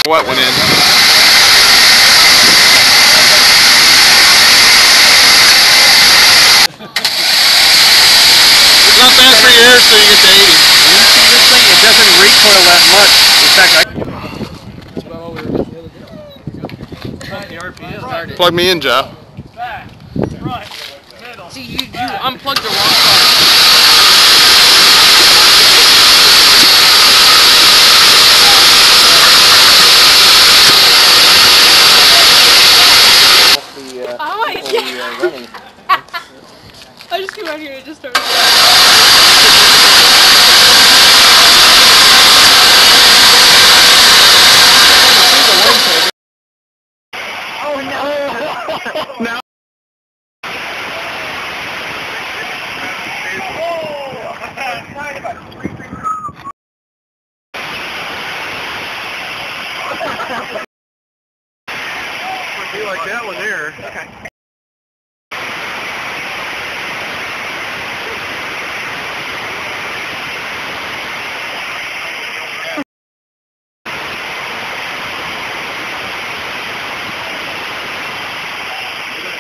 What went in? It's not bad for your ears, so you get to 80. When you see this thing, it doesn't recoil that much. In fact, That's about all we were getting the other day. Plug me in, Joe. Back, front, middle. see, you unplugged the wrong side. I just came out here and just started. Oh no! No. Be like that one there. Okay.